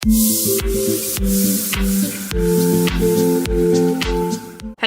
Hey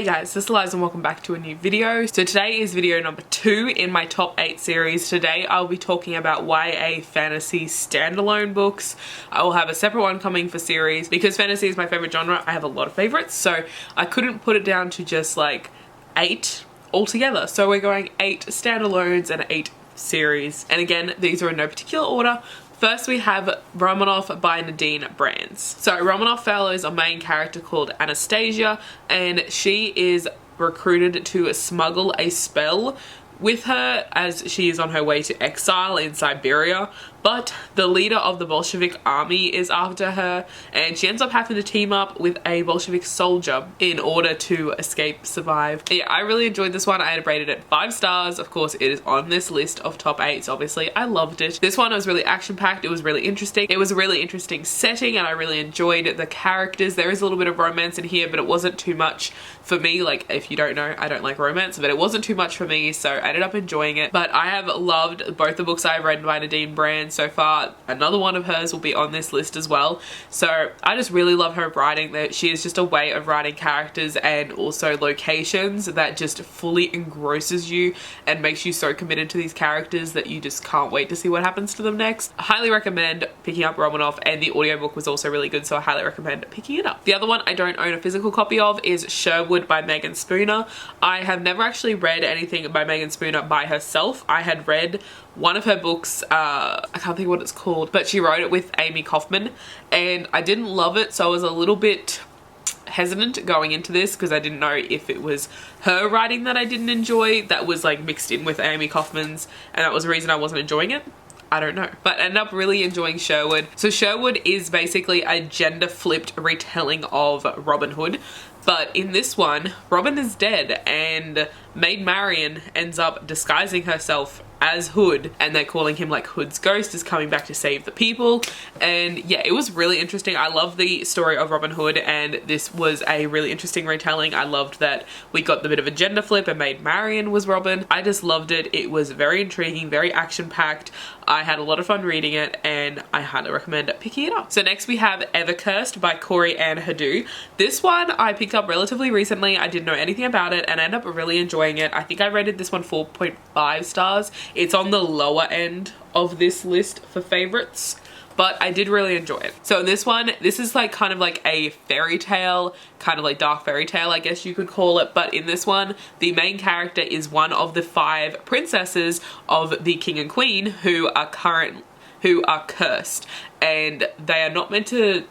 guys, this is Eliza and welcome back to a new video. So today is video number 2 in my top 8 series. Today I'll be talking about YA fantasy standalone books. I will have a separate one coming for series. Because fantasy is my favorite genre, I have a lot of favorites, so I couldn't put it down to just like 8 altogether. So we're going 8 standalones and 8 series. And again, these are in no particular order. First we have Ramadhaf by Nadine Brands. So Ramadhaf follows a main character called Anastasia, and she is recruited to smuggle a spell with her as she is on her way to exile in Siberia. But the leader of the Bolshevik army is after her, and she ends up having to team up with a Bolshevik soldier in order to survive. Yeah, I really enjoyed this one. I had rated it 5 stars. Of course, it is on this list of top 8s. Obviously, I loved it. This one was really action-packed. It was really interesting. It was a really interesting setting, and I really enjoyed the characters. There is a little bit of romance in here, but it wasn't too much for me. Like, if you don't know, I don't like romance, but it wasn't too much for me, so I ended up enjoying it. But I have loved both the books I've read by Nadine Brands so far. Another one of hers will be on this list as well. So I just really love her writing. That she is just a way of writing characters and also locations that just fully engrosses you and makes you so committed to these characters that you just can't wait to see what happens to them next. I highly recommend picking up Ramadhaf, and the audiobook was also really good, so I highly recommend picking it up. The other one I don't own a physical copy of is Sherwood by Megan Spooner. I have never actually read anything by Megan Spooner by herself. I had read one of her books, I can't think what it's called, but she wrote it with Amy Kaufman, and I didn't love it, so I was a little bit hesitant going into this because I didn't know if it was her writing that I didn't enjoy that was like mixed in with Amy Kaufman's, and that was the reason I wasn't enjoying it. I don't know, but I ended up really enjoying Sherwood. So Sherwood is basically a gender flipped retelling of Robin Hood, but in this one, Robin is dead and Maid Marian ends up disguising herself as Hood, and they're calling him like Hood's ghost is coming back to save the people. And yeah, it was really interesting. I love the story of Robin Hood, and this was a really interesting retelling. I loved that we got the bit of a gender flip and Maid Marian was Robin. I just loved it. It was very intriguing, very action-packed. I had a lot of fun reading it, and I highly recommend picking it up. So next we have Evercursed by Corey Ann Hadou. This one I picked up relatively recently. I didn't know anything about it and I ended up really enjoying it. I think I rated this one 4.5 stars. It's on the lower end of this list for favorites, but I did really enjoy it. So in this one, this is like kind of like a fairy tale, kind of like dark fairy tale, I guess you could call it. But in this one, the main character is one of the 5 princesses of the king and queen who are cursed, and they are not meant to,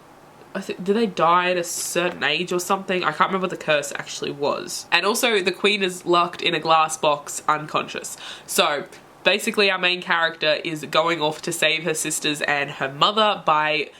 do they die at a certain age or something? I can't remember what the curse actually was. And also the queen is locked in a glass box unconscious. So basically our main character is going off to save her sisters and her mother by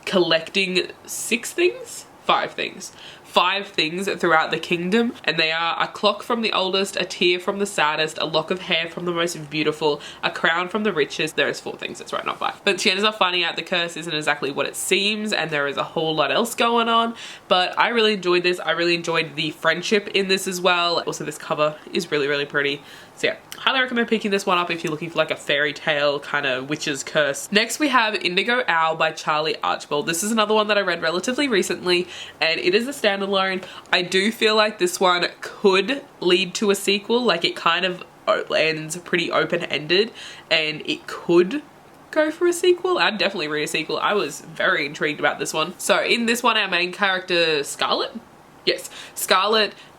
collecting 5 things throughout the kingdom, and they are a clock from the oldest, a tear from the saddest, a lock of hair from the most beautiful, a crown from the richest. There is 4 things, that's right, not 5. But she ends up finding out the curse isn't exactly what it seems, and there is a whole lot else going on. But I really enjoyed this. I really enjoyed the friendship in this as well. Also, this cover is really, really pretty. So yeah, highly recommend picking this one up if you're looking for like a fairy tale kind of witch's curse. Next we have Indigo Owl by Charlie Archibald. This is another one that I read relatively recently, and it is a standalone. I do feel like this one could lead to a sequel. Like, it kind of ends pretty open-ended and it could go for a sequel. I'd definitely read a sequel. I was very intrigued about this one. So in this one, our main character, Scarlet,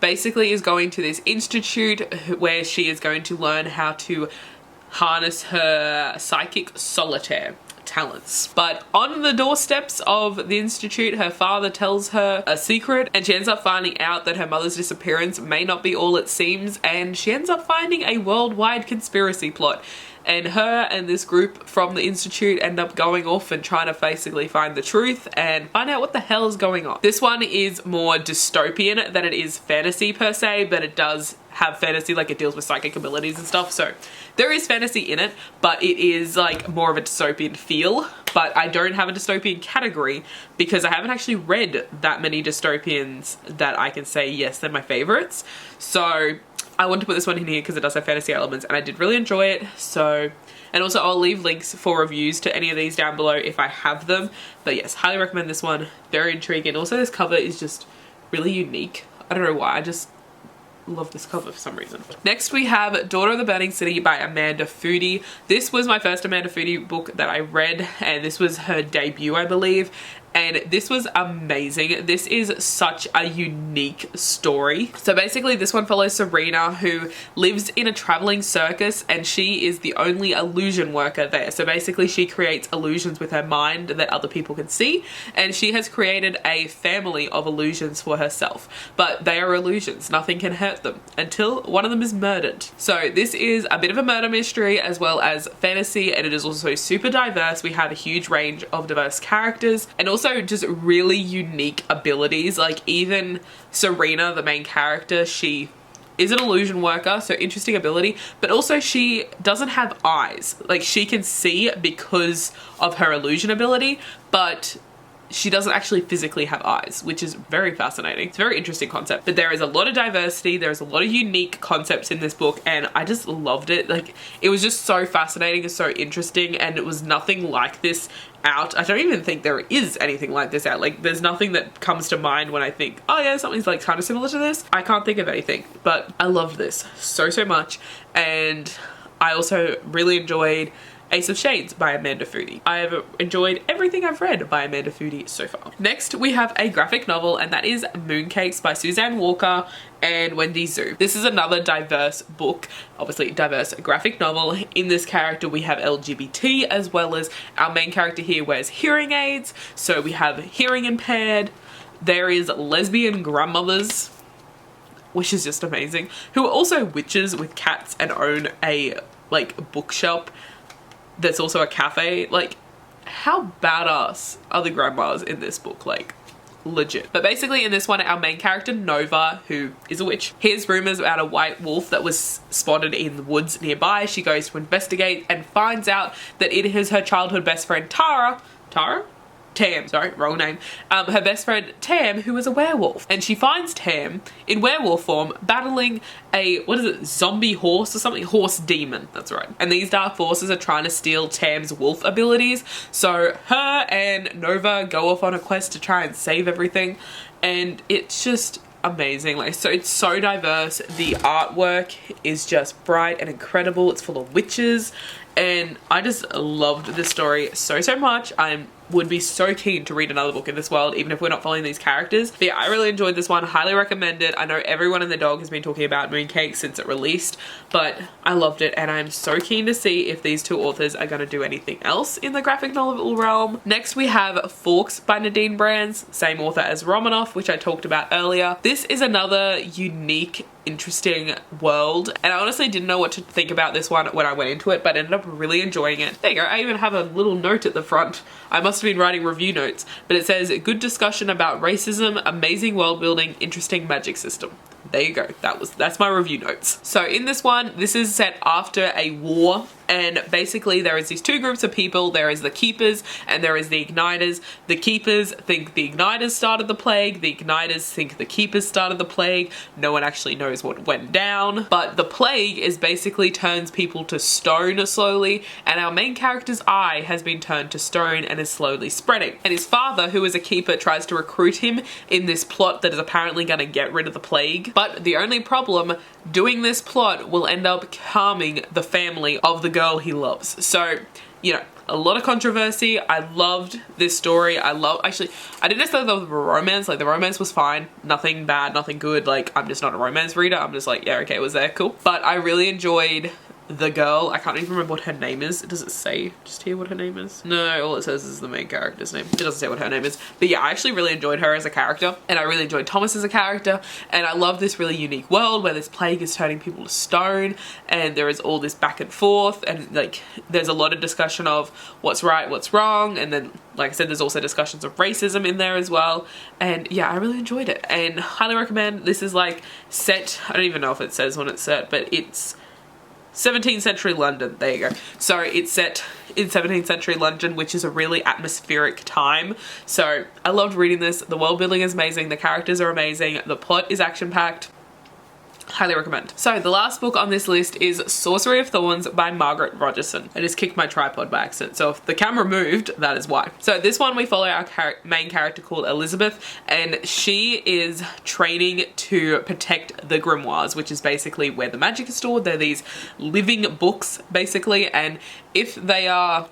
basically is going to this institute where she is going to learn how to harness her psychic solitaire talents. But on the doorsteps of the institute, her father tells her a secret, and she ends up finding out that her mother's disappearance may not be all it seems, and she ends up finding a worldwide conspiracy plot. And her and this group from the institute end up going off and trying to basically find the truth and find out what the hell is going on. This one is more dystopian than it is fantasy per se, but it does have fantasy, like it deals with psychic abilities and stuff, so there is fantasy in it, but it is like more of a dystopian feel. But I don't have a dystopian category because I haven't actually read that many dystopians that I can say yes, they're my favorites. So I want to put this one in here because it does have fantasy elements and I did really enjoy it. So, and also I'll leave links for reviews to any of these down below if I have them. But yes, highly recommend this one. Very intriguing. Also this cover is just really unique. I don't know why, I just love this cover for some reason. Next we have Daughter of the Burning City by Amanda Foody. This was my first Amanda Foody book that I read, and this was her debut, I believe. And this was amazing. This is such a unique story. So basically this one follows Serena, who lives in a traveling circus, and she is the only illusion worker there. So basically she creates illusions with her mind that other people can see, and she has created a family of illusions for herself. But they are illusions, nothing can hurt them until one of them is murdered. So this is a bit of a murder mystery as well as fantasy, and it is also super diverse. We have a huge range of diverse characters and also just really unique abilities. Like even Serena, the main character, she is an illusion worker, so interesting ability, but also she doesn't have eyes. Like she can see because of her illusion ability, but she doesn't actually physically have eyes, which is very fascinating. It's a very interesting concept, but there is a lot of diversity. There's a lot of unique concepts in this book, and I just loved it. Like it was just so fascinating and so interesting, and it was nothing like this out. I don't even think there is anything like this out. Like there's nothing that comes to mind when I think, oh yeah, something's like kind of similar to this. I can't think of anything, but I loved this so much. And I also really enjoyed Ace of Shades by Amanda Foody. I have enjoyed everything I've read by Amanda Foody so far. Next we have a graphic novel, and that is Mooncakes by Suzanne Walker and Wendy Zhu. This is another diverse book, obviously diverse graphic novel. In this character we have LGBT, as well as our main character here wears hearing aids, so we have hearing impaired. There is lesbian grandmothers, which is just amazing, who are also witches with cats and own a like bookshop that's also a cafe. Like how badass are the grandmas in this book? Like legit. But basically in this one, our main character Nova, who is a witch, hears rumors about a white wolf that was spotted in the woods nearby. She goes to investigate and finds out that it is her childhood best friend Tam, sorry, wrong name. Her best friend Tam, who is a werewolf, and she finds Tam in werewolf form battling a, what is it, zombie horse or something? Horse demon, that's right. And these dark forces are trying to steal Tam's wolf abilities. So her and Nova go off on a quest to try and save everything, and it's just amazing. Like, so it's so diverse. The artwork is just bright and incredible. It's full of witches, and I just loved this story so much. I would be so keen to read another book in this world, even if we're not following these characters. But yeah, I really enjoyed this one. Highly recommend it. I know everyone and their dog has been talking about Mooncake since it released, but I loved it, and I'm so keen to see if these two authors are going to do anything else in the graphic novel realm. Next we have Forks by Nadine Brands, same author as Ramadhaf, which I talked about earlier. This is another unique, interesting world, and I honestly didn't know what to think about this one when I went into it, but ended up really enjoying it. There you go. I even have a little note at the front. I must have been writing review notes, but it says good discussion about racism, amazing world building, interesting magic system. There you go. That's my review notes. So in this one, this is set after a war, and basically there is these two groups of people. There is the Keepers and there is the Igniters. The Keepers think the Igniters started the plague. The Igniters think the Keepers started the plague. No one actually knows what went down, but the plague is basically turns people to stone slowly, and our main character's eye has been turned to stone and is slowly spreading. And his father, who is a keeper, tries to recruit him in this plot that is apparently going to get rid of the plague. But the only problem, doing this plot will end up harming the family of the girl he loves. So, you know, a lot of controversy. I loved this story. Actually, I didn't necessarily love the romance. Like, the romance was fine. Nothing bad, nothing good. Like, I'm just not a romance reader. I'm just like, yeah, okay, it was there, cool. But I really enjoyed the girl. I can't even remember what her name is. Does it say just here what her name is? No, all it says is the main character's name. It doesn't say what her name is. But yeah, I actually really enjoyed her as a character, and I really enjoyed Thomas as a character, and I love this really unique world where this plague is turning people to stone, and there is all this back and forth, and like there's a lot of discussion of what's right, what's wrong, and then like I said, there's also discussions of racism in there as well. And yeah, I really enjoyed it and highly recommend. This is like set, I don't even know if it says when it's set, but it's 17th century London. There you go. So it's set in 17th century London, which is a really atmospheric time. So I loved reading this. The world building is amazing. The characters are amazing. The plot is action packed. Highly recommend. So the last book on this list is Sorcery of Thorns by Margaret Rogerson. I just kicked my tripod by accident, so if the camera moved, that is why. So this one we follow our main character called Elizabeth, and she is training to protect the grimoires, which is basically where the magic is stored. They're these living books basically, and if they are,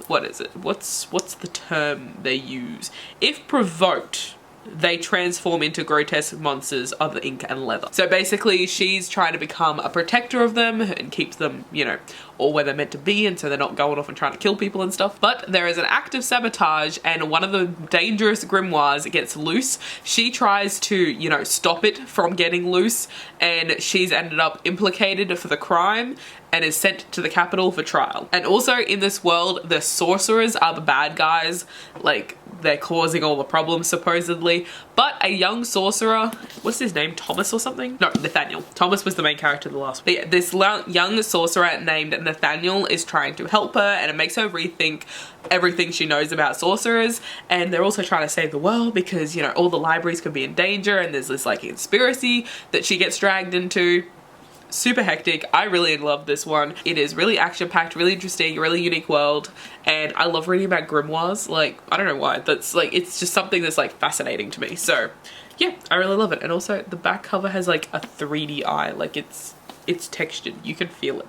what is it? What's the term they use? If provoked, they transform into grotesque monsters of ink and leather. So basically she's trying to become a protector of them and keep them, you know, all where they're meant to be, and so they're not going off and trying to kill people and stuff. But there is an act of sabotage, and one of the dangerous grimoires gets loose. She tries to, you know, stop it from getting loose, and she's ended up implicated for the crime and is sent to the capital for trial. And also in this world, the sorcerers are the bad guys. Like, they're causing all the problems supposedly, but a young sorcerer, what's his name, Thomas or something? No, Nathaniel. Thomas was the main character of the last one. But yeah, this young sorcerer named Nathaniel is trying to help her, and it makes her rethink everything she knows about sorcerers. And they're also trying to save the world because, you know, all the libraries could be in danger, and there's this like conspiracy that she gets dragged into. Super hectic. I really love this one. It is really action-packed, really interesting, really unique world, and I love reading about grimoires. Like, I don't know why, that's like, it's just something that's like fascinating to me. So yeah, I really love it. And also the back cover has like a 3D eye, like it's textured, you can feel it,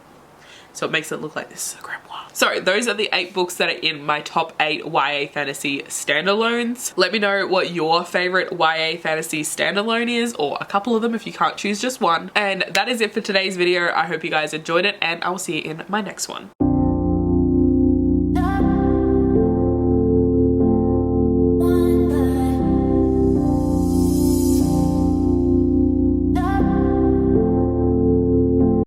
so it makes it look like this is a grimoire. So those are the 8 books that are in my top 8 YA fantasy standalones. Let me know what your favorite YA fantasy standalone is, or a couple of them if you can't choose just one. And that is it for today's video. I hope you guys enjoyed it, and I will see you in my next one.